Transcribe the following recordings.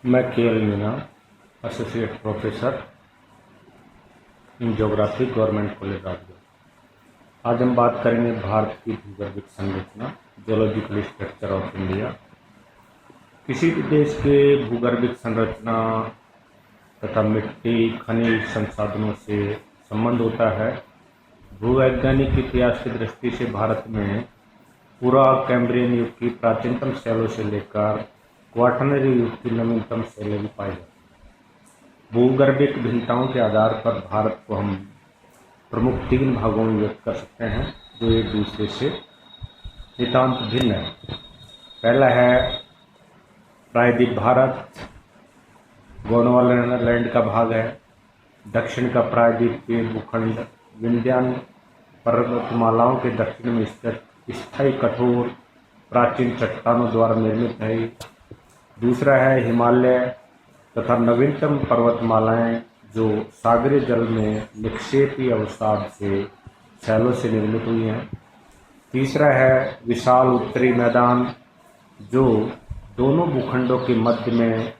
मैं KL. Meena, associate professor in geography, government college Rajgarh. आज हम बात करेंगे भारत की भूगर्भिक संरचना, जियोलॉजिकल स्ट्रक्चर ऑफ इंडिया। किसी भी देश के भूगर्भिक संरचना तथा मिट्टी, खनिज संसाधनों से संबंध होता है। भूवैज्ञानिक इतिहास की दृष्टि से भारत में पूरा कैम्ब्रियन युग की प्राचीनतम शैलों से लेकर क्वाटरनरी युग की नवीनतम शैलें भी पाई जाती हैं। भूगर्भिक भिन्नताओं के आधार पर भारत को हम प्रमुख 3 भागों में व्यक्त कर सकते हैं, जो एक दूसरे से नितांत भिन्न है। पहला है प्रायद्वीप भारत, गोंडवाना का भाग है। दक्षिण का प्रायद्वीपीय भूखंड विंध्यान पर्वतमालाओं के दक्षिण में स्थित स्थायी कठोर प्राचीन चट्टानों द्वारा निर्मित है। दूसरा है हिमालय तथा नवीनतम पर्वतमालाएं, जो सागरीय जल में निक्षेपी अवसाद से शैलों से निर्मित हुई हैं। तीसरा है विशाल उत्तरी मैदान, जो दोनों भूखंडों के मध्य में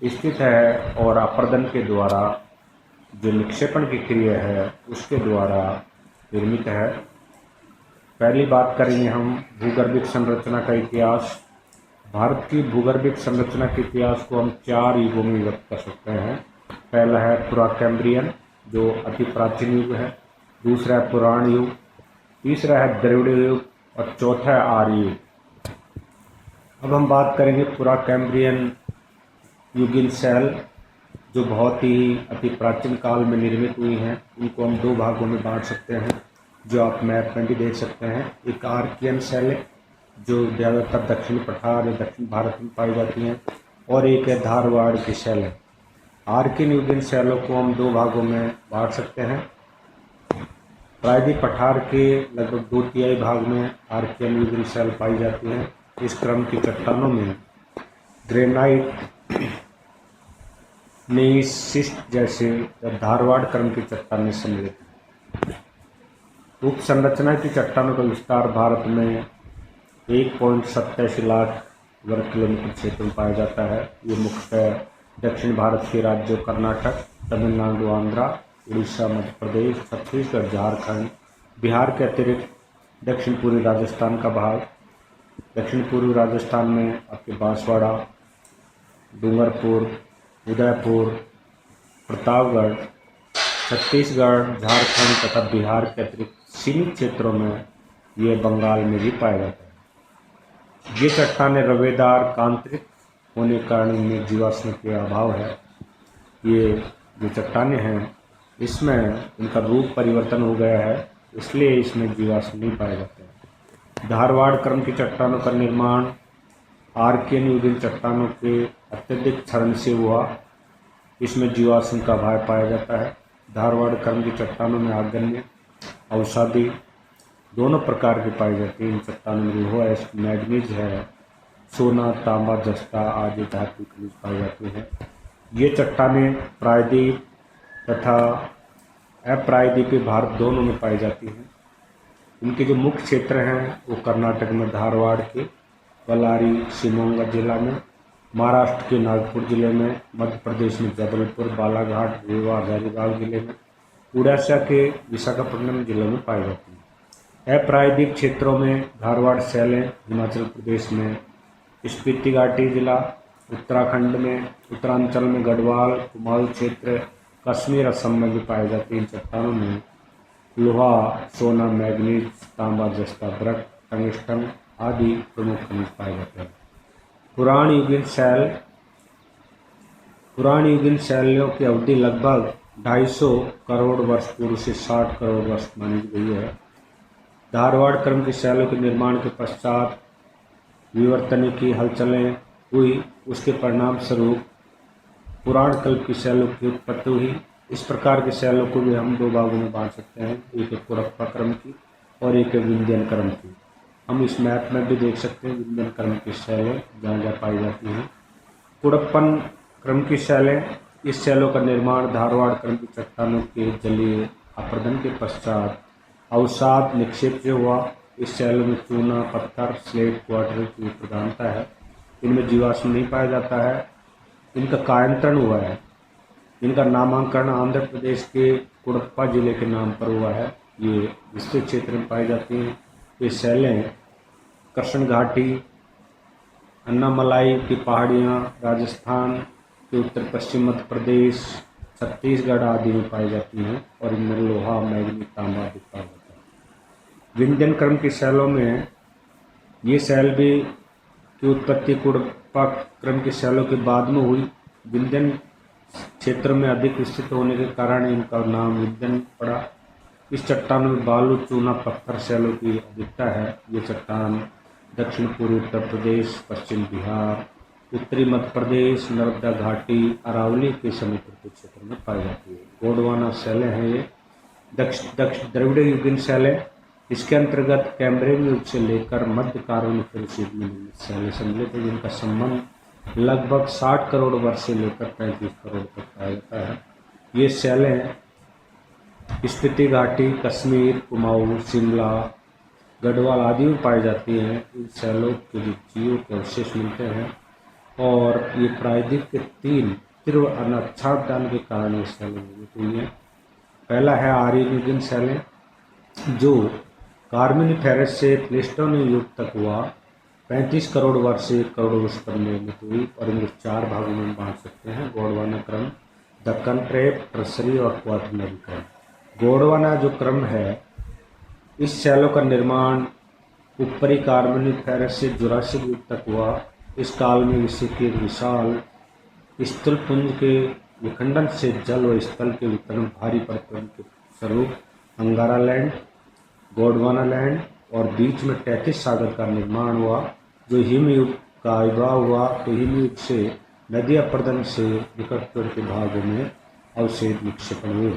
स्थित है और अपरदन के द्वारा जो निक्षेपण की क्रिया है उसके द्वारा निर्मित है। पहली बात करेंगे हम भूगर्भिक संरचना का इतिहास। भारत की भूगर्भिक संरचना के इतिहास को हम 4 युगों में व्यक्त कर सकते हैं। पहला है पुरा कैम्ब्रियन, जो अति प्राचीन युग है। दूसरा है पुराण युग, तीसरा है द्रविड़ युग और चौथा है आर्य युग। अब हम बात करेंगे पुरा कैम्ब्रियन युगीन शैल, जो बहुत ही अति प्राचीन काल में निर्मित हुई हैं। इनको हम 2 भागों में बांट सकते हैं, जो आप मैप में भी देख सकते हैं। एक आर्कियन शैलें, जो ज़्यादातर दक्षिण पठार या दक्षिण भारत में पाई जाती हैं, और एक है धारवाड़ की शैलें। आर्कियन युगीन शैलों को हम 2 भागों में बांट सकते हैं। प्रायद्वीप पठार के लगभग 2/3 भाग में आर्कियन युगीन शैल पाई जाती हैं। इस क्रम की चट्टानों में ग्रेनाइट, नेइसिस्ट जैसे धारवाड़ क्रम की चट्टानें सम्मिलित हैं। उप संरचना की चट्टानों का विस्तार भारत में 1.87 लाख वर्ग किलोमीटर क्षेत्र में पाया जाता है। ये मुख्यतः दक्षिण भारत के राज्यों कर्नाटक, तमिलनाडु, आंध्र, उड़ीसा, मध्य प्रदेश, छत्तीसगढ़, झारखंड, बिहार के अतिरिक्त दक्षिण पूर्वी राजस्थान का भाग। दक्षिण पूर्वी राजस्थान में आपके बांसवाड़ा, डूंगरपुर, उदयपुर, प्रतापगढ़, छत्तीसगढ़, झारखंड तथा बिहार के अतिरिक्त सीमित क्षेत्रों में ये बंगाल में भी पाया जाता है। ये चट्टानें रवेदार, कांतरित होने के कारण इनमें जीवाश्म के अभाव है। ये जो चट्टानें हैं इसमें इनका रूप परिवर्तन हो गया है, इसलिए इसमें जीवाश्म नहीं पाए जाते हैं। धारवाड़ क्रम की चट्टानों का निर्माण आर्कियन युगीन चट्टानों के अत्यधिक क्षरण से हुआ। इसमें जीवाश्म का अभाव पाया जाता है। धारवाड़ क्रम की चट्टानों में आग्नेय, औषधि दोनों प्रकार की पाई जाती है। इन चट्टानों में लोहा है, मैग्नीज है, सोना, तांबा, जस्ता आदि धातु खनिज पाई जाती हैं। ये चट्टानें प्रायद्वीप तथा अप्रायद्वीपीय भारत दोनों में पाई जाती हैं। इनके जो मुख्य क्षेत्र हैं वो कर्नाटक में धारवाड़ के बल्लारी, शिवमोगा जिला में, महाराष्ट्र के नागपुर जिले में, मध्य प्रदेश में जबलपुर, बालाघाट, रीवा, हजारीबाग जिले में, उड़ीसा के विशाखापट्टनम जिले में पाई जाती हैं। अप्रायद्वीप क्षेत्रों में धारवाड़ शैलें हिमाचल प्रदेश में स्पीति घाटी जिला, उत्तराखंड में, उत्तरांचल में गढ़वाल, कुमाऊं क्षेत्र, कश्मीर, असम में भी पाई जाती है। इन चट्टानों में लोहा, सोना, मैग्नीज, तांबा, जस्ता, ब्रक, टंगस्टन आदि प्रमुख खनिज पाए जाते हैं। पुराण युगीन शैलियों की अवधि लगभग 250 करोड़ वर्ष पूर्व से 60 करोड़ वर्ष मानी गई है। धारवाड़ क्रम की शैलों के निर्माण के पश्चात विवर्तन की हलचलें हुई। उसके परिणाम स्वरूप पुराण कल्प की शैलों की उत्पत्ति हुई। इस प्रकार के शैलों को भी हम 2 भागों में बांट सकते हैं, एक है कुड़प्पा क्रम की और एक है विंध्यन क्रम की। हम इस मैप में भी देख सकते हैं विंध्यन क्रम की शैलें जहाँ जहाँ पाई जाती हैं। कुड़प्पन क्रम की शैलें, इस शैलों का निर्माण धारवाड़ क्रम की चट्टानों के जलीय अपरदन के पश्चात अवसाद निक्षेप से हुआ। इस शैलों में चूना, पत्थर, स्लेट, क्वार्टर की प्रधानता है। इनमें जीवाश्म नहीं पाया जाता है। इनका कायंत्रण हुआ है। इनका नामांकन आंध्र प्रदेश के कुडप्पा जिले के नाम पर हुआ है। ये विस्तृत क्षेत्र में पाई जाती हैं। ये शैलें कृष्ण घाटी, अन्नामलाई की पहाड़ियाँ, राजस्थान के उत्तर पश्चिम मध्य प्रदेश, छत्तीसगढ़ आदि में पाई जाती हैं और इनमें लोहा, मैग्नीज, तांबा आदि पाया जाता है। विंध्यन क्रम की शैलों में ये शैल भी की उत्पत्ति कुडप्पा क्रम की शैलों के बाद में हुई। विंध्यन क्षेत्र में अधिक विस्तृत होने के कारण इनका नाम विंध्यन पड़ा। इस चट्टान में बालू, चूना, पत्थर शैलों की अधिकता है। ये चट्टान दक्षिण पूर्वी उत्तर प्रदेश, पश्चिम बिहार, उत्तरी मध्य प्रदेश, नर्मदा घाटी, अरावली के समुद्र के क्षेत्र में पाई जाती है। गोंडवाना शैलें हैं ये दक्षिण द्रविड़ युगीन शैलें। इसके अंतर्गत कैम्ब्रियन युग से लेकर मध्य कार्बोनिफेरस युग में निर्मित शैलें सम्मिलित है, जिनका संबंध लगभग 60 करोड़ वर्ष से लेकर 35 करोड़ तक पाया जाता है। ये शैलें स्पीति घाटी, कश्मीर, कुमाऊं, शिमला, गढ़वाल आदि में पाई जाती हैं। इन शैलों के जो जीवों के अवशेष मिलते हैं और ये प्रायद्वीप के 3 तीव्र अनाच्छादन के कारण ये शैलें निर्मित हुई हैं। पहला है आर्ययुगीन शैलें, जो कार्बोनिफेरस से प्लेस्टोनियन युग तक हुआ। 35 करोड़ वर्ष से 1 करोड़ वर्ष पर निर्मित हुई और इनको 4 भागों में बांट सकते हैं: गोंडवाना क्रम, दक्कन ट्रेप, टर्सरी और क्वाटरनरी क्रम। गोंडवाना जो क्रम है, इस शैलों का निर्माण ऊपरी कार्बोनिफेरस से जुरासिक युग तक हुआ। इस काल में विश्व के विशाल स्थलपुंज के विखंडन से जल व स्थल के वितरण भारी परतों के स्वरूप अंगारा लैंड, गोंडवाना लैंड और बीच में टैथिस सागर का निर्माण हुआ। जो हिमयुग का आविर्भाव हुआ तो हिमयुग से नदी अपर्दन से निकटवर्ती के भागों में अवशेष निक्षेपण हुए।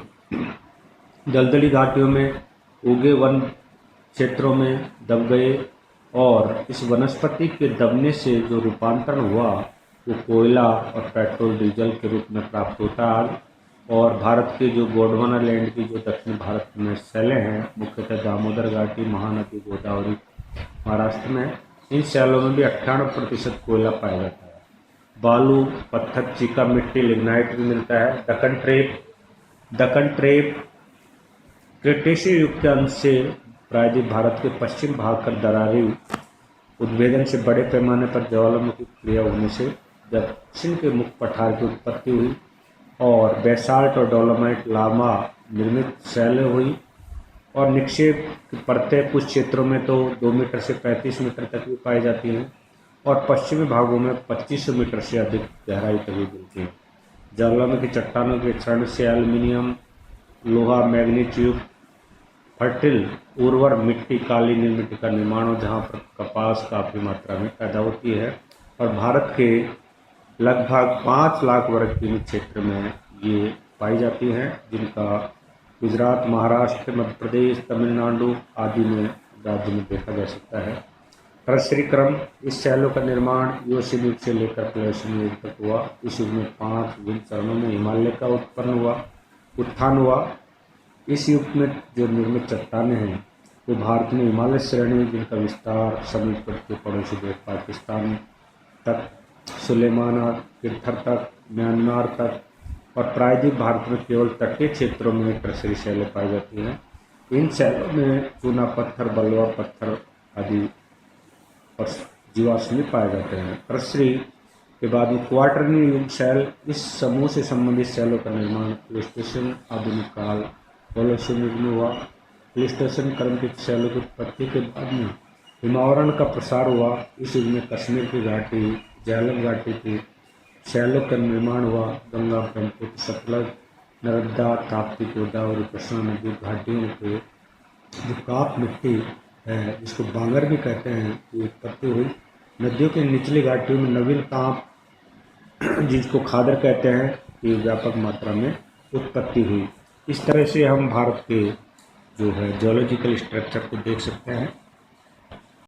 दलदली घाटियों में उगे वन क्षेत्रों में दब गए और इस वनस्पति के दबने से जो रूपांतरण हुआ वो कोयला और पेट्रोल डीजल के रूप में प्राप्त होता है। और भारत के जो गोंडवाना लैंड की जो दक्षिण भारत में शैलें हैं, मुख्यतः दामोदर घाटी, महानदी, गोदावरी महाराष्ट्र में, इन शैलों में भी 98% कोयला पाया जाता है। बालू, पत्थर, चीका मिट्टी, लिग्नाइट भी मिलता है। दक्कन ट्रेप क्रेटेशियस युग के अंत से प्रायद्वीप भारत के पश्चिम भाग कर दरारी उद्भेदन से बड़े पैमाने पर ज्वालामुखी क्रिया होने से दक्षिण के मुख्य पठार की उत्पत्ति हुई और बेसाल्ट और डोलोमाइट लावा निर्मित शैलें हुई और निक्षेप की परतें कुछ क्षेत्रों में तो 2 मीटर से 35 मीटर तक भी पाई जाती हैं और पश्चिमी भागों में 2500 मीटर से अधिक गहराई तक भी मिलती है। ज्वालामुखी चट्टानों के क्षरण से एल्यूमिनियम, लोहा, मैग्नीज युक्त फर्टिल उर्वर मिट्टी, काली नील मिट्टी का निर्माण हो, जहाँ पर कपास काफ़ी मात्रा में पैदा होती है। और भारत के लगभग 5 लाख वर्ग किमी क्षेत्र में ये पाई जाती हैं, जिनका गुजरात, महाराष्ट्र, मध्य प्रदेश, तमिलनाडु आदि में राज्य में देखा जा सकता है। टर्सरी क्रम, इस शैलों का निर्माण यूरोसिन युग से लेकर प्लेस्टोनियन युग तक हुआ। इस युग में 5 विभिन्न चरणों में हिमालय का उत्थान हुआ। इस युग में जो निर्मित चट्टानें हैं वो भारत में हिमालय श्रेणी, जिनका विस्तार समुद्र के पड़ोसी देश पाकिस्तान तक, सुलेमाना तीर्थर तक, म्यांमार तक और प्रायद्वीप भारत में केवल तटीय क्षेत्रों में टर्सरी शैलें पाई जाती हैं। इन शैलों में चूना पत्थर, बलुआ पत्थर आदि और जीवाश्म पाए जाते हैं। टर्सरी के बाद में क्वाटरनरी युग शैल, इस समूह से संबंधित शैलों का निर्माण प्लेस्टोसिन आधुनिक काल होलोसिन युग में हुआ। प्लेस्टोसिन क्रम की शैलों की उत्पत्ति के बाद में हिमावरण का प्रसार हुआ। इस युग में कश्मीर की घाटी, झेलम घाटी की शैलों का निर्माण हुआ। गंगा, ब्रह्मपुत्र, सतलज, नर्मदा, ताप्ती, गोदावरी, कृष्णा नदी घाटियों के जो काप मिट्टी है, जिसको बांगर भी कहते हैं, की उत्पत्ति हुई। नदियों की निचली घाटियों में नवीन काप, जिसको खादर कहते हैं, की व्यापक मात्रा में उत्पत्ति हुई। इस तरह से हम भारत के जो है जियोलॉजिकल स्ट्रक्चर को देख सकते हैं।